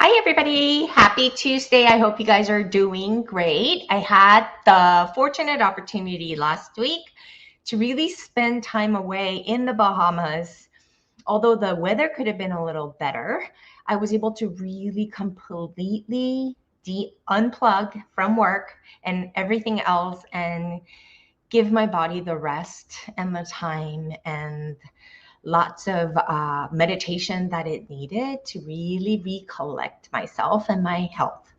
Hi, everybody. Happy Tuesday. I hope you guys are doing great. I had the fortunate opportunity last week to really spend time away in the Bahamas. Although the weather could have been a little better, I was able to really completely unplug from work and everything else and give my body the rest and the time and lots of meditation that it needed to really recollect myself and my health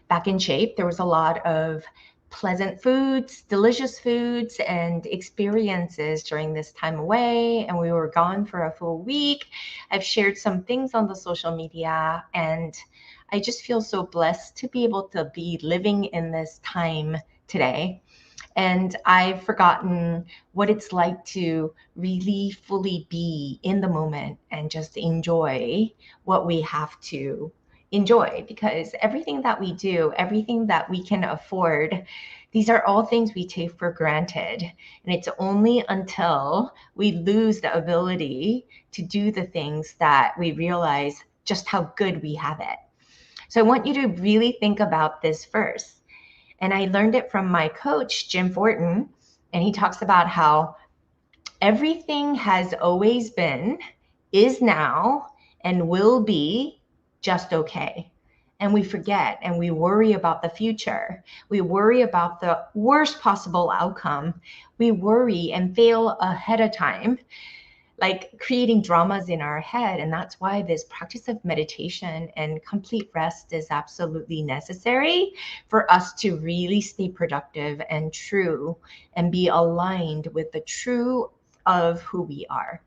back in shape. There was a lot of pleasant foods, delicious foods, and experiences during this time away. And we were gone for a full week. I've shared some things on the social media, and I just feel so blessed to be able to be living in this time today. And I've forgotten what it's like to really fully be in the moment and just enjoy what we have to enjoy, because everything that we do, everything that we can afford, these are all things we take for granted. And it's only until we lose the ability to do the things that we realize just how good we have it. So I want you to really think about this first. And I learned it from my coach, Jim Fortin. And he talks about how everything has always been, is now, and will be just okay. And we forget and we worry about the future. We worry about the worst possible outcome. We worry and fail ahead of time, like creating dramas in our head. And that's why this practice of meditation and complete rest is absolutely necessary for us to really stay productive and true and be aligned with the true of who we are.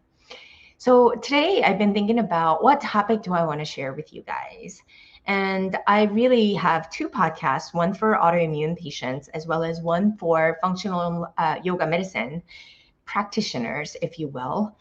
So today I've been thinking about what topic do I want to share with you guys. And I really have two podcasts, one for autoimmune patients, as well as one for functional yoga medicine practitioners, if you will.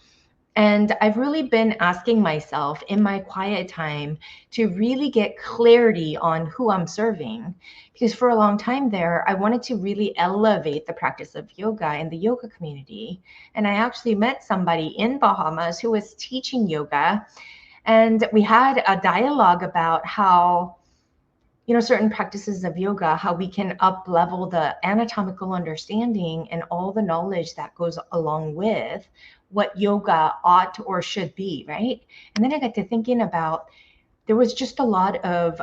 And I've really been asking myself in my quiet time to really get clarity on who I'm serving. Because for a long time there, I wanted to really elevate the practice of yoga in the yoga community. And I actually met somebody in Bahamas who was teaching yoga. And we had a dialogue about how certain practices of yoga, how we can up level the anatomical understanding and all the knowledge that goes along with what yoga ought or should be, right? And then I got to thinking about there was just a lot of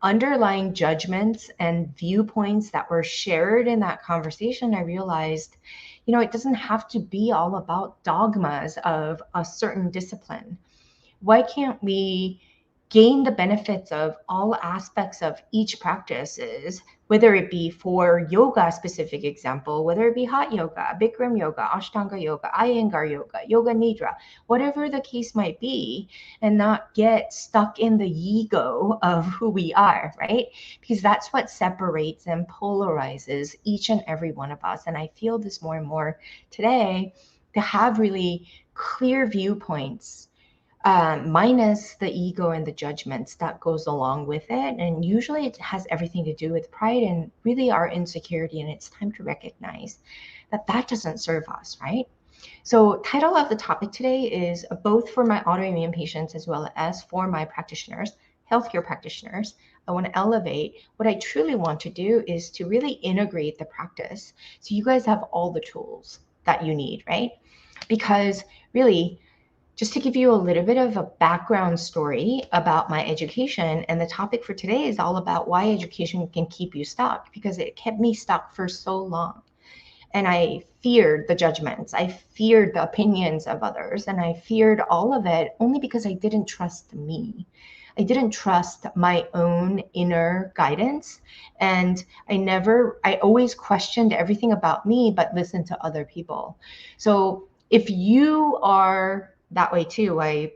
underlying judgments and viewpoints that were shared in that conversation. I realized, it doesn't have to be all about dogmas of a certain discipline. Why can't we gain the benefits of all aspects of each practices, whether it be for yoga specific example, whether it be hot yoga, Bikram yoga, Ashtanga yoga, Iyengar yoga, yoga nidra, whatever the case might be, and not get stuck in the ego of who we are, right? Because that's what separates and polarizes each and every one of us. And I feel this more and more today, to have really clear viewpoints, minus the ego and the judgments that goes along with it. And usually it has everything to do with pride and really our insecurity. And it's time to recognize that that doesn't serve us, right? So title of the topic today is both for my autoimmune patients as well as for my practitioners, healthcare practitioners. I want to elevate. What I truly want to do is to really integrate the practice so you guys have all the tools that you need, right? Because really, just to give you a little bit of a background story about my education, and the topic for today is all about why education can keep you stuck, because it kept me stuck for so long. And I feared the judgments, I feared the opinions of others, and I feared all of it only because I didn't trust me. I didn't trust my own inner guidance. And I always questioned everything about me, but listened to other people. So if you are that way too, I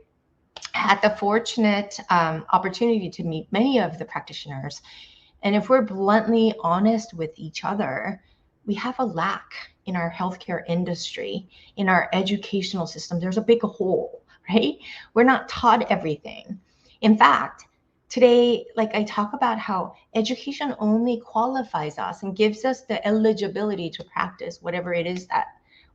had the fortunate opportunity to meet many of the practitioners. And if we're bluntly honest with each other, we have a lack in our healthcare industry, in our educational system. There's a big hole, right? We're not taught everything. In fact, today, like I talk about how education only qualifies us and gives us the eligibility to practice whatever it is that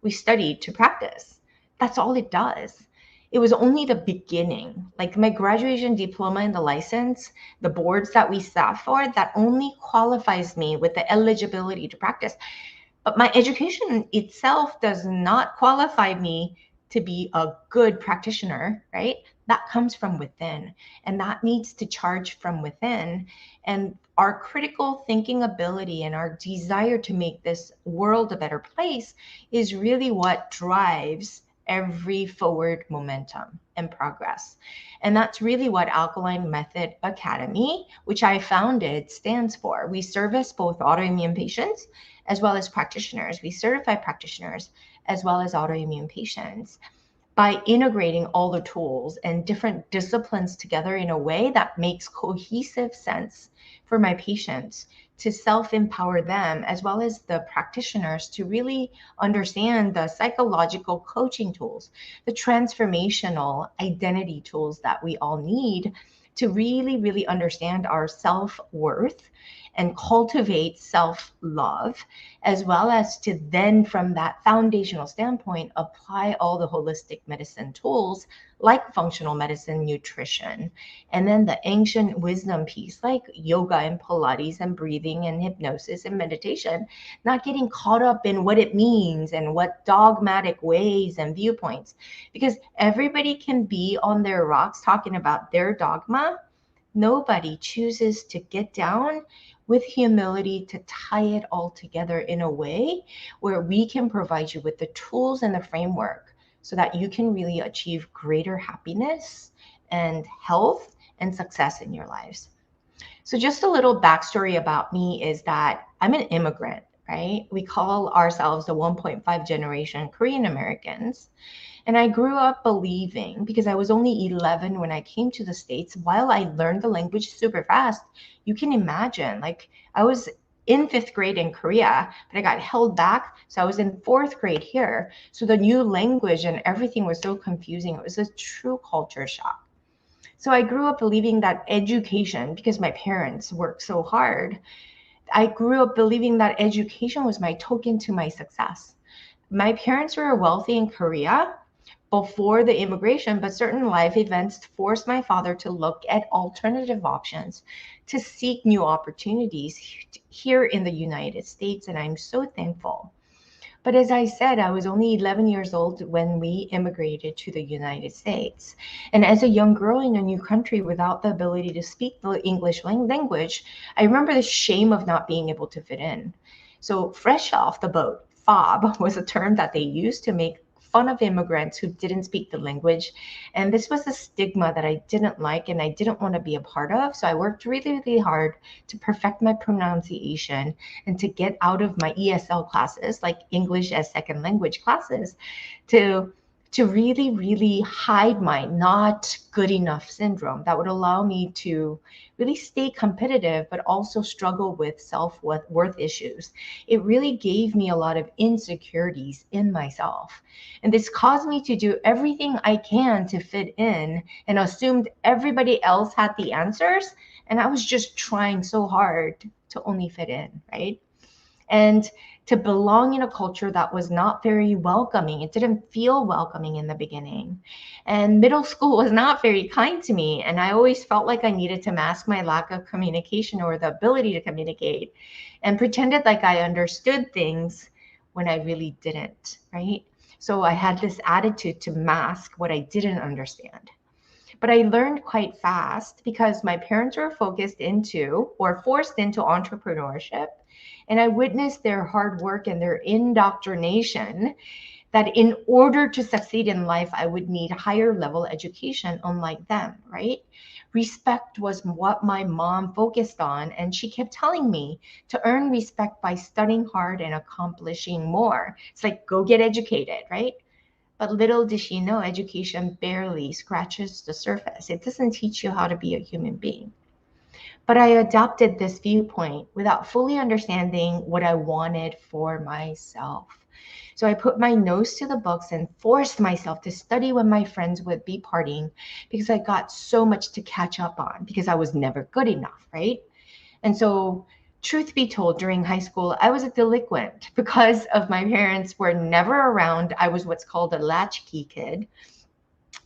we studied to practice. That's all it does. it was only the beginning. Like my graduation diploma and the license, the boards that we sat for, that only qualifies me with the eligibility to practice. But my education itself does not qualify me to be a good practitioner, right? That comes from within, and that needs to charge from within. And our critical thinking ability and our desire to make this world a better place is really what drives every forward momentum and progress. And that's really what Alkaline Method Academy, which I founded, stands for. We service both autoimmune patients as well as practitioners. We certify practitioners as well as autoimmune patients by integrating all the tools and different disciplines together in a way that makes cohesive sense for my patients to self-empower them, as well as the practitioners to really understand the psychological coaching tools, the transformational identity tools that we all need to really, really understand our self-worth and cultivate self-love, as well as to then, from that foundational standpoint, apply all the holistic medicine tools like functional medicine, nutrition, and then the ancient wisdom piece like yoga and Pilates and breathing and hypnosis and meditation, not getting caught up in what it means and what dogmatic ways and viewpoints, because everybody can be on their rocks talking about their dogma. Nobody chooses to get down with humility to tie it all together in a way where we can provide you with the tools and the framework so that you can really achieve greater happiness and health and success in your lives. So just a little backstory about me is that I'm an immigrant, right? We call ourselves the 1.5 generation Korean Americans. And I grew up believing, because I was only 11 when I came to the States, while I learned the language super fast, you can imagine, like I was in fifth grade in Korea, but I got held back. So I was in fourth grade here. So the new language and everything was so confusing. It was a true culture shock. So I grew up believing that education, because my parents worked so hard, I grew up believing that education was my token to my success. My parents were wealthy in Korea before the immigration, but certain life events forced my father to look at alternative options, to seek new opportunities here in the United States. And I'm so thankful. But as I said, I was only 11 years old when we immigrated to the United States. And as a young girl in a new country without the ability to speak the English language, I remember the shame of not being able to fit in. So fresh off the boat, fob was a term that they used to make fun of immigrants who didn't speak the language. And this was a stigma that I didn't like and I didn't want to be a part of. So I worked really, really hard to perfect my pronunciation and to get out of my ESL classes, like English as second language classes, to really, really hide my not good enough syndrome that would allow me to really stay competitive, but also struggle with self-worth issues. It really gave me a lot of insecurities in myself. And this caused me to do everything I can to fit in and assumed everybody else had the answers. And I was just trying so hard to only fit in, right? And to belong in a culture that was not very welcoming. It didn't feel welcoming in the beginning. And middle school was not very kind to me. And I always felt like I needed to mask my lack of communication or the ability to communicate and pretended like I understood things when I really didn't, right? So I had this attitude to mask what I didn't understand. But I learned quite fast because my parents were focused into or forced into entrepreneurship. And I witnessed their hard work and their indoctrination that in order to succeed in life, I would need higher level education, unlike them, right? Respect was what my mom focused on. And she kept telling me to earn respect by studying hard and accomplishing more. It's like, go get educated, right? But little did she know, education barely scratches the surface. It doesn't teach you how to be a human being. But I adopted this viewpoint without fully understanding what I wanted for myself. So I put my nose to the books and forced myself to study when my friends would be partying because I got so much to catch up on because I was never good enough, right? And so, truth be told, during high school, I was a delinquent because of my parents were never around. I was what's called a latchkey kid.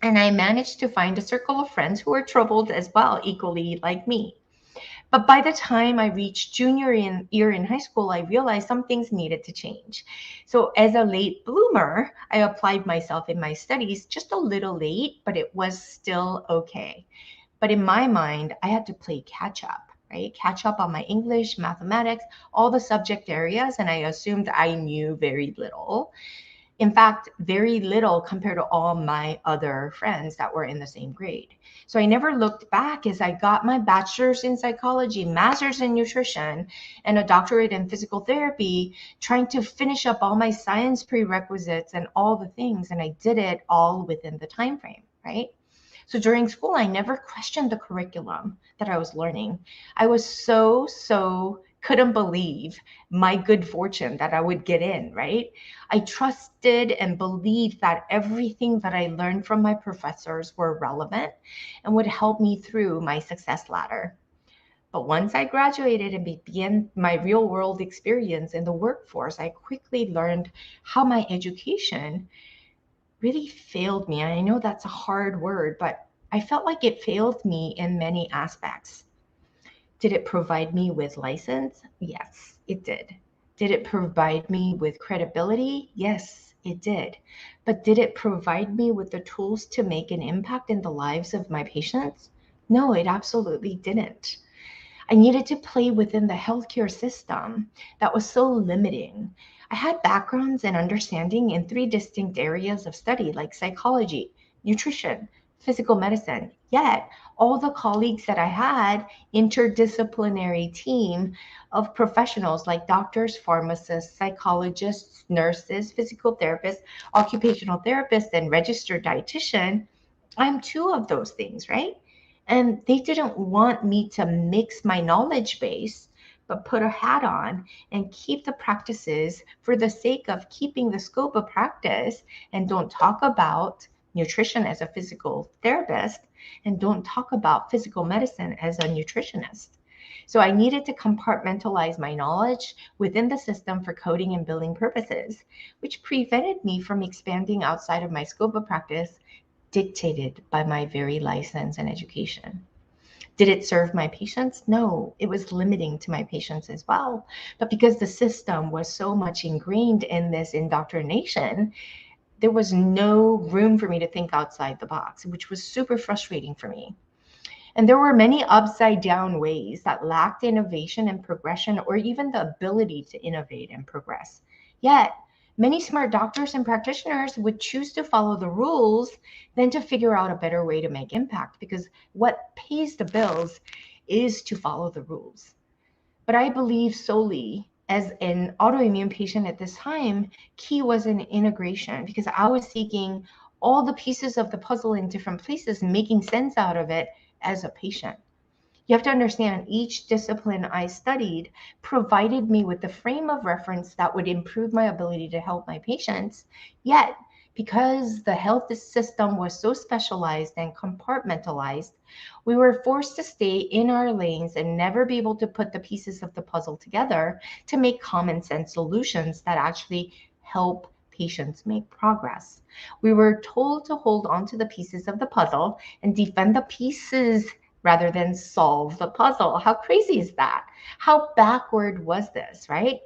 And I managed to find a circle of friends who were troubled as well, equally like me. But by the time I reached year in high school, I realized some things needed to change. So as a late bloomer, I applied myself in my studies just a little late, but it was still okay. But in my mind, I had to play catch up, right? Catch up on my English, mathematics, all the subject areas, and I assumed I knew very little. In fact, very little compared to all my other friends that were in the same grade. So I never looked back as I got my bachelor's in psychology, master's in nutrition, and a doctorate in physical therapy, trying to finish up all my science prerequisites and all the things. And I did it all within the time frame, right? So during school, I never questioned the curriculum that I was learning. I was so couldn't believe my good fortune that I would get in, right? I trusted and believed that everything that I learned from my professors were relevant and would help me through my success ladder. But once I graduated and began my real world experience in the workforce, I quickly learned how my education really failed me. And I know that's a hard word, but I felt like it failed me in many aspects. Did it provide me with license? Yes, it did. Did it provide me with credibility? Yes, it did. But did it provide me with the tools to make an impact in the lives of my patients? No, it absolutely didn't. I needed to play within the healthcare system that was so limiting. I had backgrounds and understanding in three distinct areas of study, like psychology, nutrition, physical medicine. Yet, all the colleagues that I had, interdisciplinary team of professionals like doctors, pharmacists, psychologists, nurses, physical therapists, occupational therapists, and registered dietitian, I'm two of those things, right? And they didn't want me to mix my knowledge base, but put a hat on and keep the practices for the sake of keeping the scope of practice, and don't talk about nutrition as a physical therapist, and don't talk about physical medicine as a nutritionist. So I needed to compartmentalize my knowledge within the system for coding and billing purposes, which prevented me from expanding outside of my scope of practice dictated by my very license and education. Did it serve my patients? No, it was limiting to my patients as well. But because the system was so much ingrained in this indoctrination, there was no room for me to think outside the box, which was super frustrating for me. And there were many upside down ways that lacked innovation and progression, or even the ability to innovate and progress. Yet, many smart doctors and practitioners would choose to follow the rules than to figure out a better way to make impact, because what pays the bills is to follow the rules. But I believe solely as an autoimmune patient at this time, key was an integration, because I was seeking all the pieces of the puzzle in different places, making sense out of it as a patient. You have to understand each discipline I studied provided me with the frame of reference that would improve my ability to help my patients. Yet, because the health system was so specialized and compartmentalized, we were forced to stay in our lanes and never be able to put the pieces of the puzzle together to make common sense solutions that actually help patients make progress. We were told to hold on to the pieces of the puzzle and defend the pieces rather than solve the puzzle. How crazy is that? How backward was this, right?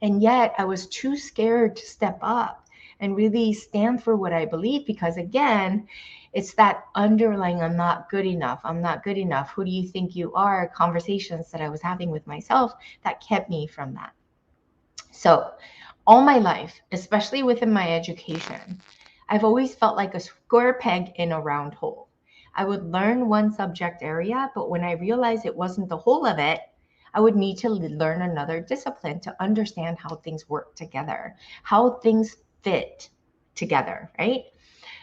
And yet I was too scared to step up and really stand for what I believe, because again, it's that underlying I'm not good enough. I'm not good enough. Who do you think you are? Conversations that I was having with myself that kept me from that. So all my life, especially within my education, I've always felt like a square peg in a round hole. I would learn one subject area, but when I realized it wasn't the whole of it, I would need to learn another discipline to understand how things work together, how things fit together, right?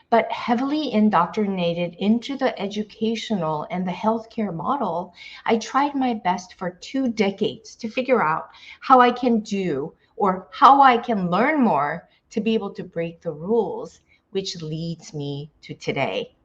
But heavily indoctrinated into the educational and the healthcare model, I tried my best for 2 decades to figure out how I can do or how I can learn more to be able to break the rules, which leads me to today.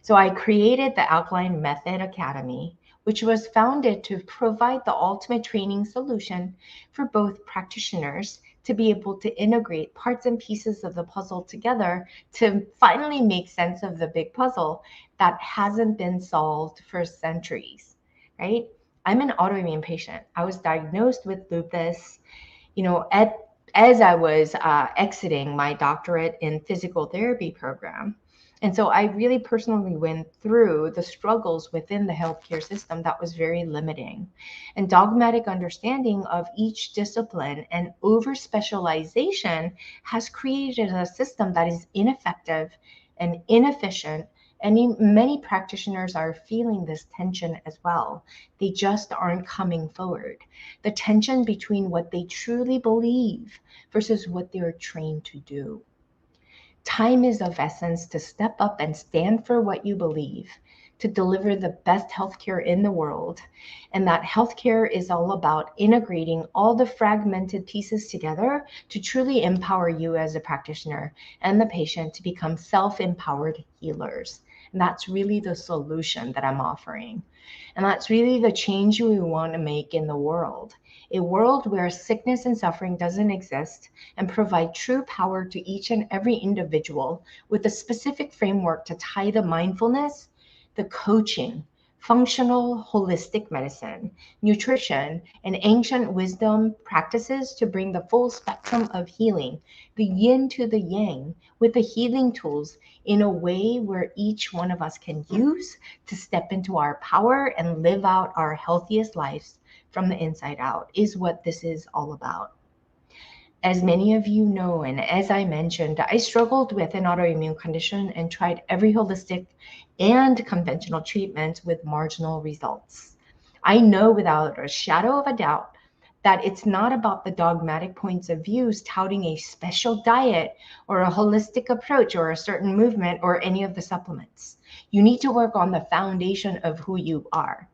So I created the Alkaline Method Academy, which was founded to provide the ultimate training solution for both practitioners, to be able to integrate parts and pieces of the puzzle together to finally make sense of the big puzzle that hasn't been solved for centuries, right? I'm an autoimmune patient. I was diagnosed with lupus, as I was exiting my doctorate in physical therapy program. And so I really personally went through the struggles within the healthcare system that was very limiting. And dogmatic understanding of each discipline and over specialization has created a system that is ineffective and inefficient. And many practitioners are feeling this tension as well. They just aren't coming forward. The tension between what they truly believe versus what they're trained to do. Time is of essence to step up and stand for what you believe, to deliver the best healthcare in the world. And that healthcare is all about integrating all the fragmented pieces together to truly empower you as a practitioner and the patient to become self-empowered healers. And that's really the solution that I'm offering. And that's really the change we want to make in the world. A world where sickness and suffering doesn't exist, and provide true power to each and every individual with a specific framework to tie the mindfulness, the coaching, functional holistic medicine, nutrition, and ancient wisdom practices to bring the full spectrum of healing, the yin to the yang, with the healing tools in a way where each one of us can use to step into our power and live out our healthiest lives from the inside out, is what this is all about. As many of you know, and as I mentioned, I struggled with an autoimmune condition and tried every holistic and conventional treatment with marginal results. I know without a shadow of a doubt that it's not about the dogmatic points of views touting a special diet or a holistic approach or a certain movement or any of the supplements. You need to work on the foundation of who you are.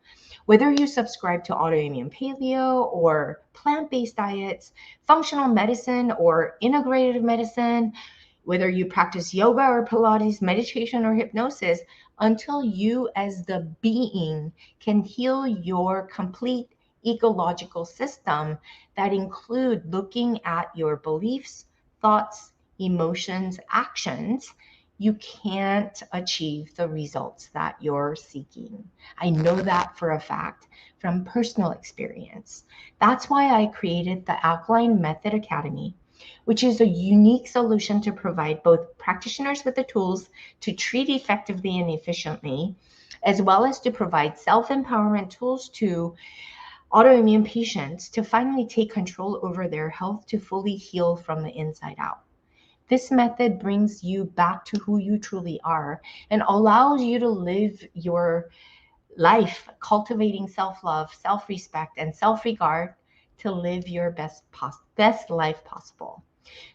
Whether you subscribe to autoimmune paleo or plant-based diets, functional medicine or integrative medicine, whether you practice yoga or Pilates, meditation or hypnosis, until you as the being can heal your complete ecological system that include looking at your beliefs, thoughts, emotions, actions, you can't achieve the results that you're seeking. I know that for a fact from personal experience. That's why I created the Alkaline Method Academy, which is a unique solution to provide both practitioners with the tools to treat effectively and efficiently, as well as to provide self-empowerment tools to autoimmune patients to finally take control over their health to fully heal from the inside out. This method brings you back to who you truly are and allows you to live your life cultivating self-love, self-respect, and self-regard to live your best life possible.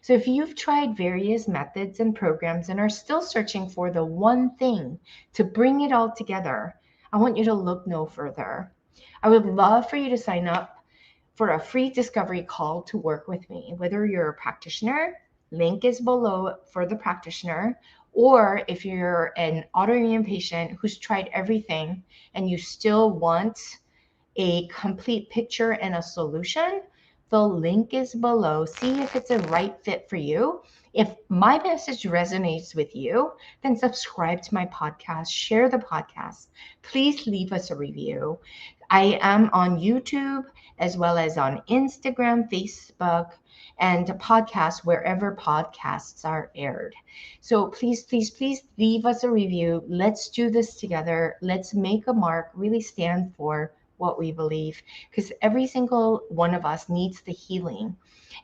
So if you've tried various methods and programs and are still searching for the one thing to bring it all together, I want you to look no further. I would love for you to sign up for a free discovery call to work with me, whether you're a practitioner, link is below for the practitioner, or if you're an autoimmune patient who's tried everything and you still want a complete picture and a solution, the link is below. See if it's a right fit for you. If my message resonates with you, then subscribe to my podcast, share the podcast. Please leave us a review. I am on YouTube as well as on Instagram, Facebook, and a podcast wherever podcasts are aired. So please, please, please leave us a review. Let's do this together. Let's make a mark, really stand for what we believe, because every single one of us needs the healing.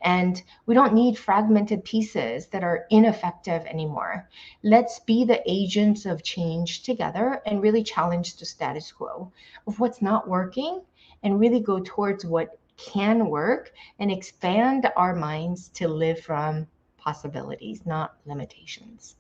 And we don't need fragmented pieces that are ineffective anymore. Let's be the agents of change together and really challenge the status quo of what's not working and really go towards what can work and expand our minds to live from possibilities, not limitations.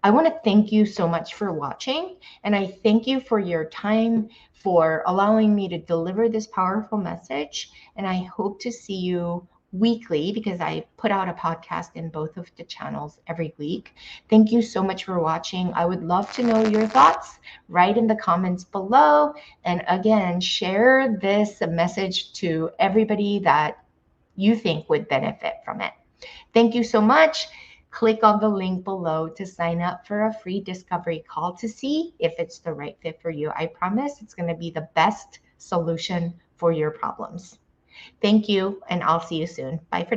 I want to thank you so much for watching, and I thank you for your time, for allowing me to deliver this powerful message, and I hope to see you weekly because I put out a podcast in both of the channels every week. Thank you so much for watching. I would love to know your thoughts. Write in the comments below, and again, share this message to everybody that you think would benefit from it. Thank you so much. Click on the link below to sign up for a free discovery call to see if it's the right fit for you. I promise it's going to be the best solution for your problems. Thank you, and I'll see you soon. Bye for